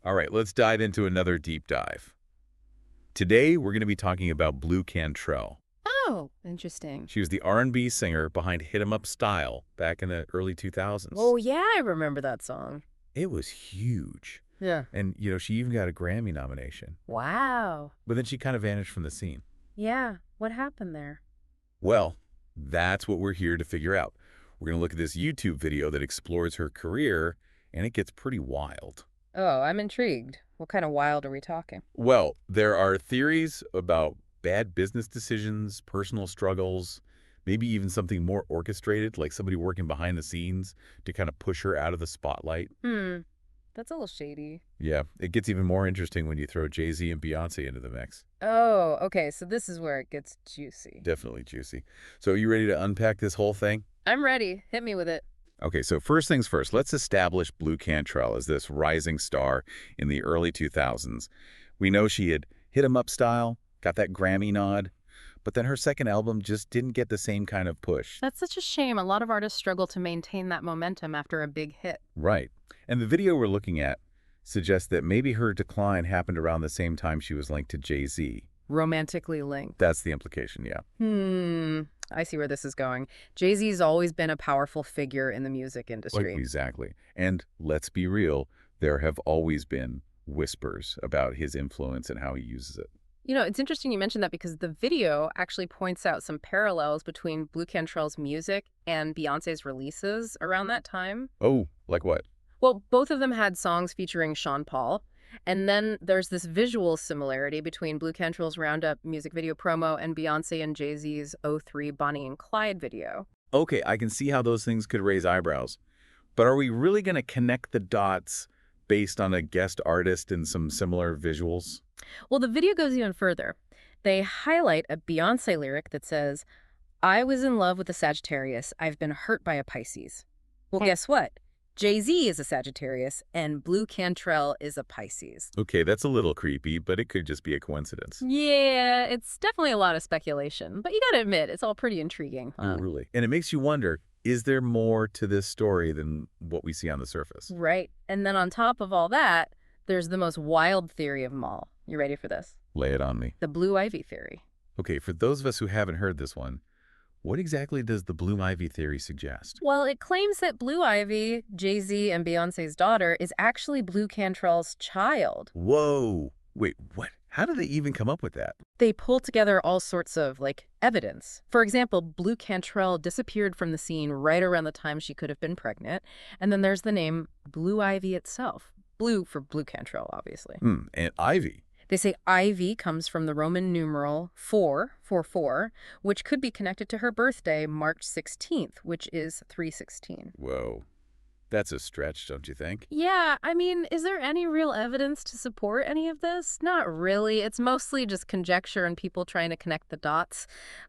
All right, let's dive into another deep dive. Today, we're going to be talking about Blu Cantrell. Oh, interesting. She was the R&B singer behind Hit 'Em Up Style back in the early 2000s. Oh, yeah, I remember that song. It was huge. Yeah. And, she even got a Grammy nomination. Wow. But then she kind of vanished from the scene. Yeah. What happened there? Well, that's what we're here to figure out. We're going to look at this YouTube video that explores her career, and it gets pretty wild. Oh, I'm intrigued. What kind of wild are we talking? Well, there are theories about bad business decisions, personal struggles, maybe even something more orchestrated, like somebody working behind the scenes to kind of push her out of the spotlight. That's a little shady. Yeah, it gets even more interesting when you throw Jay-Z and Beyonce into the mix. Oh, okay, so this is where it gets juicy. Definitely juicy. So are you ready to unpack this whole thing? I'm ready. Hit me with it. Okay, so first things first, let's establish Blu Cantrell as this rising star in the early 2000s. We know she had Hit 'Em Up Style, got that Grammy nod, but then her second album just didn't get the same kind of push. That's such a shame. A lot of artists struggle to maintain that momentum after a big hit. Right. And the video we're looking at suggests that maybe her decline happened around the same time she was linked to Jay-Z. Romantically linked. That's the implication, yeah. I see where this is going. Jay-Z's always been a powerful figure in the music industry. Exactly. And let's be real, there have always been whispers about his influence and how he uses it. You know, it's interesting you mentioned that because the video actually points out some parallels between Blu Cantrell's music and Beyonce's releases around that time. Oh, like what? Well, both of them had songs featuring Sean Paul. And then there's this visual similarity between Blu Cantrell's Roundup music video promo and Beyonce and Jay-Z's '03 Bonnie and Clyde video. Okay, I can see how those things could raise eyebrows. But are we really going to connect the dots based on a guest artist and some similar visuals? Well, the video goes even further. They highlight a Beyonce lyric that says, "I was in love with a Sagittarius. I've been hurt by a Pisces." Well, guess what? Jay-Z is a Sagittarius and Blu Cantrell is a Pisces. Okay, that's a little creepy, but it could just be a coincidence. Yeah, it's definitely a lot of speculation, but you gotta admit, it's all pretty intriguing. Really. And it makes you wonder, is there more to this story than what we see on the surface? Right. And then on top of all that, there's the most wild theory of them all. You ready for this? Lay it on me. The Blue Ivy theory. Okay, for those of us who haven't heard this one, what exactly does the Blue Ivy theory suggest? Well, it claims that Blue Ivy, Jay-Z and Beyonce's daughter, is actually Blu Cantrell's child. Whoa! Wait, what? How did they even come up with that? They pull together all sorts of, evidence. For example, Blu Cantrell disappeared from the scene right around the time she could have been pregnant. And then there's the name Blue Ivy itself. Blue for Blu Cantrell, obviously. And Ivy. They say Ivy comes from the Roman numeral 444, which could be connected to her birthday, March 16th, which is 316. Whoa. That's a stretch, don't you think? Yeah, I mean, is there any real evidence to support any of this? Not really. It's mostly just conjecture and people trying to connect the dots.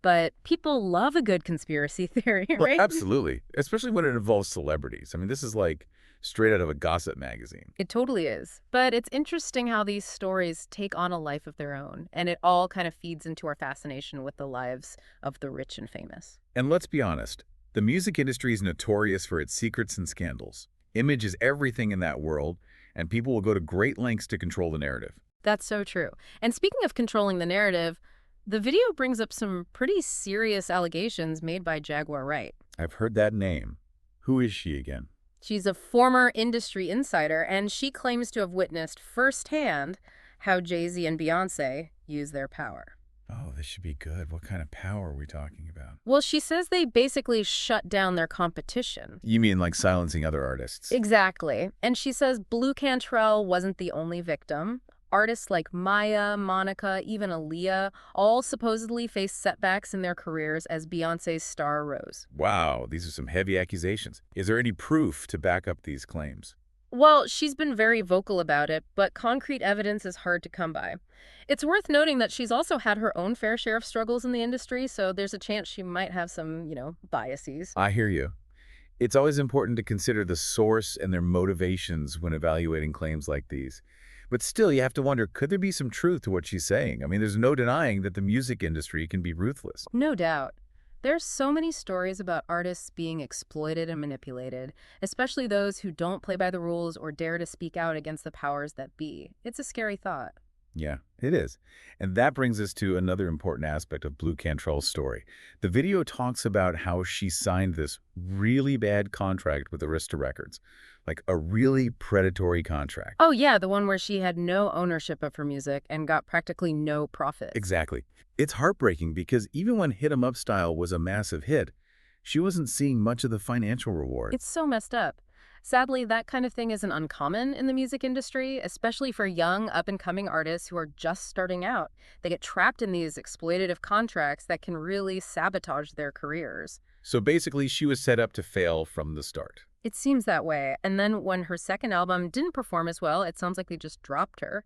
But people love a good conspiracy theory, Well, right? absolutely. Especially when it involves celebrities. I mean, this is like straight out of a gossip magazine. It totally is. But it's interesting how these stories take on a life of their own, and it all kind of feeds into our fascination with the lives of the rich and famous. And let's be honest, the music industry is notorious for its secrets and scandals. Image is everything in that world, and people will go to great lengths to control the narrative. That's so true. And speaking of controlling the narrative, the video brings up some pretty serious allegations made by Jaguar Wright. I've heard that name. Who is she again? She's a former industry insider, and she claims to have witnessed firsthand how Jay-Z and Beyonce use their power. Oh, this should be good. What kind of power are we talking about? Well, she says they basically shut down their competition. You mean like silencing other artists? Exactly. And she says Blu Cantrell wasn't the only victim. Artists like Maya, Monica, even Aaliyah all supposedly faced setbacks in their careers as Beyonce's star rose. Wow, these are some heavy accusations. Is there any proof to back up these claims? Well, she's been very vocal about it, but concrete evidence is hard to come by. It's worth noting that she's also had her own fair share of struggles in the industry, so there's a chance she might have some, biases. I hear you. It's always important to consider the source and their motivations when evaluating claims like these. But still, you have to wonder, could there be some truth to what she's saying? I mean, there's no denying that the music industry can be ruthless. No doubt. There's so many stories about artists being exploited and manipulated, especially those who don't play by the rules or dare to speak out against the powers that be. It's a scary thought. Yeah, it is. And that brings us to another important aspect of Blu Cantrell's story. The video talks about how she signed this really bad contract with Arista Records, like a really predatory contract. Oh, yeah, the one where she had no ownership of her music and got practically no profits. Exactly. It's heartbreaking because even when Hit 'em Up Style was a massive hit, she wasn't seeing much of the financial reward. It's so messed up. Sadly, that kind of thing isn't uncommon in the music industry, especially for young, up-and-coming artists who are just starting out. They get trapped in these exploitative contracts that can really sabotage their careers. So basically, she was set up to fail from the start. It seems that way. And then when her second album didn't perform as well, it sounds like they just dropped her.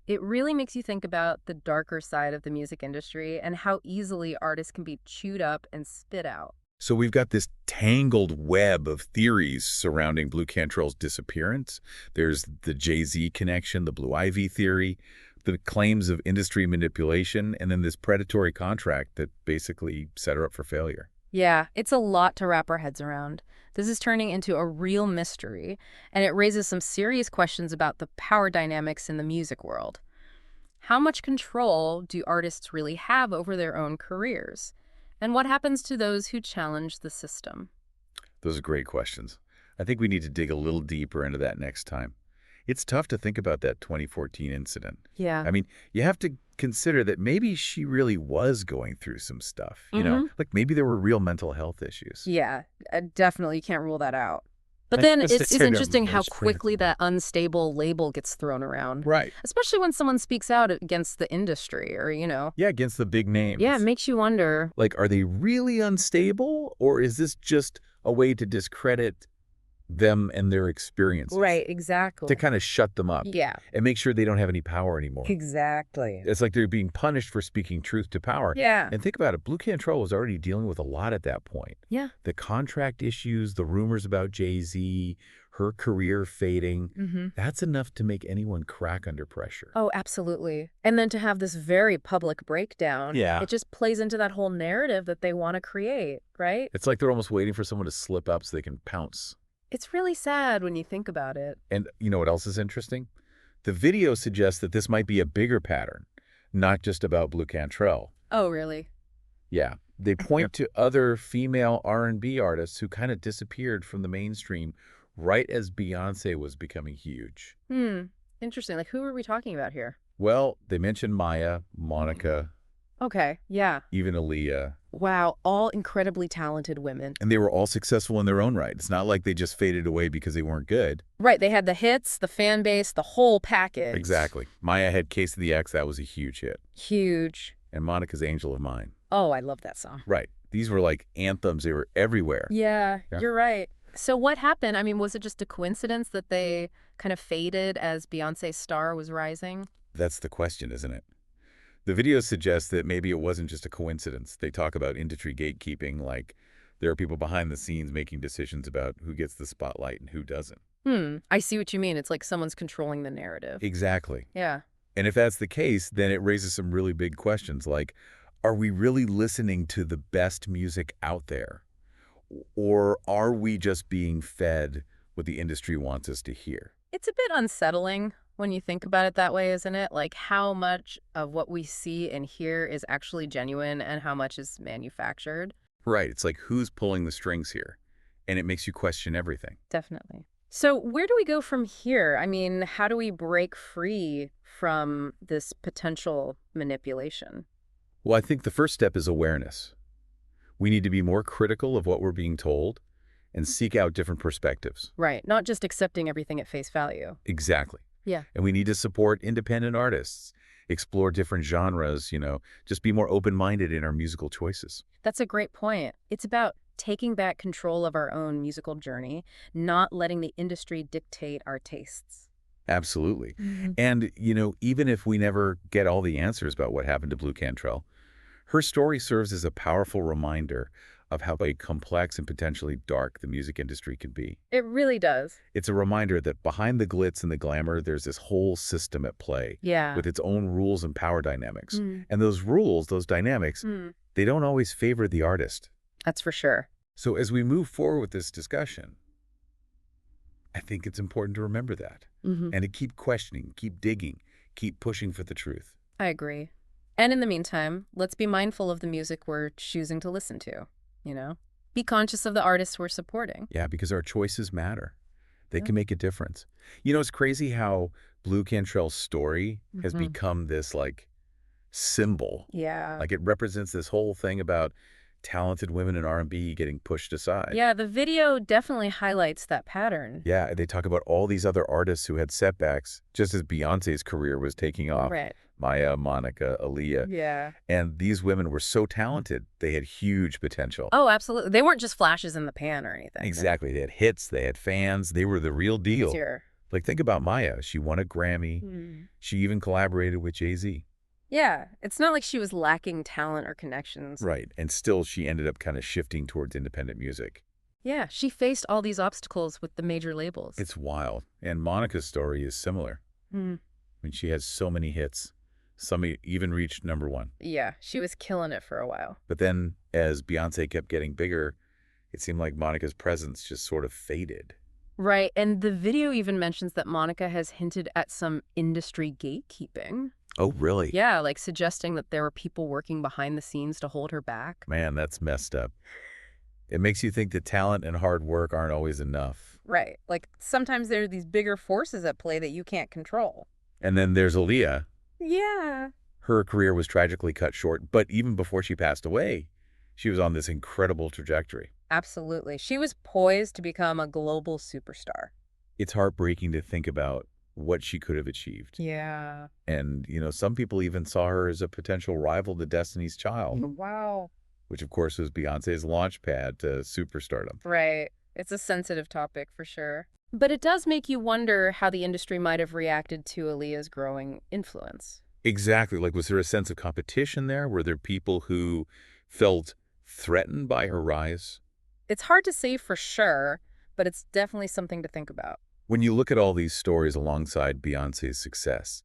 It really makes you think about the darker side of the music industry and how easily artists can be chewed up and spit out. So we've got this tangled web of theories surrounding Blu Cantrell's disappearance. There's the Jay-Z connection, the Blue Ivy theory, the claims of industry manipulation, and then this predatory contract that basically set her up for failure. Yeah, it's a lot to wrap our heads around. This is turning into a real mystery, and it raises some serious questions about the power dynamics in the music world. How much control do artists really have over their own careers? And what happens to those who challenge the system? Those are great questions. I think we need to dig a little deeper into that next time. It's tough to think about that 2014 incident. Yeah. I mean, you have to consider that maybe she really was going through some stuff, like maybe there were real mental health issues. Yeah, definitely. You can't rule that out. But I then guess it's the term interesting how was quickly critical. that unstable label gets thrown around, Right. especially when someone speaks out against the industry or, Yeah, against the big names. yeah, it makes you wonder. Like, are they really unstable, or is this just a way to discredit them and their experiences? Right, exactly. To kind of shut them up Yeah, and make sure they don't have any power anymore. exactly. It's like they're being punished for speaking truth to power. Yeah. And think about it, Blu Cantrell was already dealing with a lot at that point. Yeah. The contract issues, the rumors about Jay-Z, her career fading, Mm-hmm. that's enough to make anyone crack under pressure. Oh, absolutely. And then to have this very public breakdown, Yeah. it just plays into that whole narrative that they want to create, right? It's like they're almost waiting for someone to slip up so they can pounce. It's really sad when you think about it. And you know what else is interesting? The video suggests that this might be a bigger pattern, not just about Blu Cantrell. Oh, really? Yeah, they point to other female R&B artists who kind of disappeared from the mainstream right as Beyoncé was becoming huge. Interesting. Like, who are we talking about here? Well, they mentioned Maya, Monica, Okay, yeah. even Aaliyah, Wow, all incredibly talented women. and they were all successful in their own right. It's not like they just faded away because they weren't good. Right, they had the hits, the fan base, the whole package. Exactly. Maya had Case of the X, that was a huge hit. Huge. And Monica's Angel of Mine. Oh, I love that song. Right. These were like anthems. They were everywhere. Yeah, Yeah. you're right. So what happened? I mean, was it just a coincidence that they kind of faded as Beyoncé's star was rising? That's the question, isn't it? The video suggests that maybe it wasn't just a coincidence. They talk about industry gatekeeping, like there are people behind the scenes making decisions about who gets the spotlight and who doesn't. I see what you mean. It's like someone's controlling the narrative. Exactly. Yeah. And if that's the case, then it raises some really big questions like, are we really listening to the best music out there? Or are we just being fed what the industry wants us to hear? It's a bit unsettling when you think about it that way, isn't it? Like how much of what we see and hear is actually genuine and how much is manufactured. Right. It's like, who's pulling the strings here? And it makes you question everything. Definitely. So where do we go from here? I mean, how do we break free from this potential manipulation? Well, I think the first step is awareness. We need to be more critical of what we're being told and seek out different perspectives. Right. Not just accepting everything at face value. Exactly. Yeah. And we need to support independent artists, explore different genres, just be more open-minded in our musical choices. That's a great point. It's about taking back control of our own musical journey, not letting the industry dictate our tastes. Absolutely. And, even if we never get all the answers about what happened to Blu Cantrell, her story serves as a powerful reminder of how complex and potentially dark the music industry can be. It really does. It's a reminder that behind the glitz and the glamour, there's this whole system at play Yeah. with its own rules and power dynamics. And those rules, those dynamics, they don't always favor the artist. That's for sure. So as we move forward with this discussion, I think it's important to remember that Hmm. and to keep questioning, keep digging, keep pushing for the truth. I agree. And in the meantime, let's be mindful of the music we're choosing to listen to, you know? Be conscious of the artists we're supporting. Yeah, because our choices matter. They Yeah. can make a difference. You know, it's crazy how Blu Cantrell's story has Hmm. become this, like, symbol. Yeah. Like, it represents this whole thing about talented women in R&B getting pushed aside. Yeah, the video definitely highlights that pattern. Yeah, they talk about all these other artists who had setbacks just as Beyoncé's career was taking off. Right. Maya, Monica, Aaliyah. Yeah. And these women were so talented, they had huge potential. Oh, absolutely. They weren't just flashes in the pan or anything. Exactly. They had hits, they had fans, they were the real deal. Sure. Like, think about Maya. She won a Grammy. Hmm. She even collaborated with Jay-Z. Yeah, it's not like she was lacking talent or connections. Right. And still, she ended up kind of shifting towards independent music. Yeah, she faced all these obstacles with the major labels. It's wild. And Monica's story is similar. Hmm. I mean, she has so many hits. Some even reached #1. Yeah, she was killing it for a while. But then, as Beyoncé kept getting bigger, it seemed like Monica's presence just sort of faded. Right, and the video even mentions that Monica has hinted at some industry gatekeeping. Oh, really? Yeah, like suggesting that there were people working behind the scenes to hold her back. Man, that's messed up. It makes you think that talent and hard work aren't always enough. Right, like sometimes there are these bigger forces at play that you can't control. And then there's Aaliyah. Yeah. Her career was tragically cut short, but even before she passed away, she was on this incredible trajectory. Absolutely. She was poised to become a global superstar. It's heartbreaking to think about what she could have achieved. Yeah. And, some people even saw her as a potential rival to Destiny's Child, Wow. which of course was Beyoncé's launch pad to superstardom. Right. It's a sensitive topic for sure. But it does make you wonder how the industry might have reacted to Aaliyah's growing influence. Exactly. Like, was there a sense of competition there? Were there people who felt threatened by her rise? It's hard to say for sure, but it's definitely something to think about. When you look at all these stories alongside Beyoncé's success,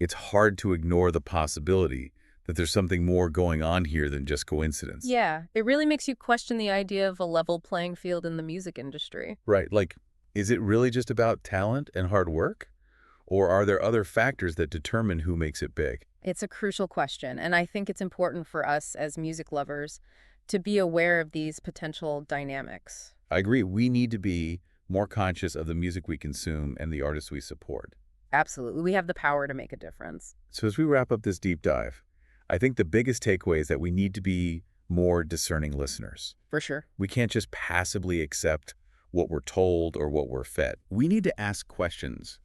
it's hard to ignore the possibility that there's something more going on here than just coincidence. Yeah, it really makes you question the idea of a level playing field in the music industry. Right. Like, is it really just about talent and hard work? Or are there other factors that determine who makes it big? It's a crucial question, and I think it's important for us as music lovers to be aware of these potential dynamics. I agree. We need to be more conscious of the music we consume and the artists we support. Absolutely. We have the power to make a difference. So as we wrap up this deep dive, I think the biggest takeaway is that we need to be more discerning listeners. For sure. We can't just passively accept what we're told or what we're fed. We need to ask questions,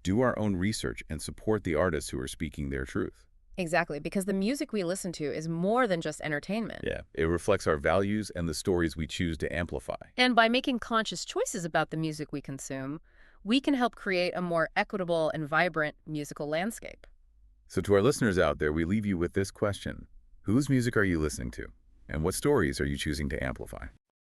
do our own research, and support the artists who are speaking their truth. Exactly, because the music we listen to is more than just entertainment. Yeah, it reflects our values and the stories we choose to amplify. And by making conscious choices about the music we consume, we can help create a more equitable and vibrant musical landscape. So to our listeners out there, we leave you with this question. Whose music are you listening to? And what stories are you choosing to amplify?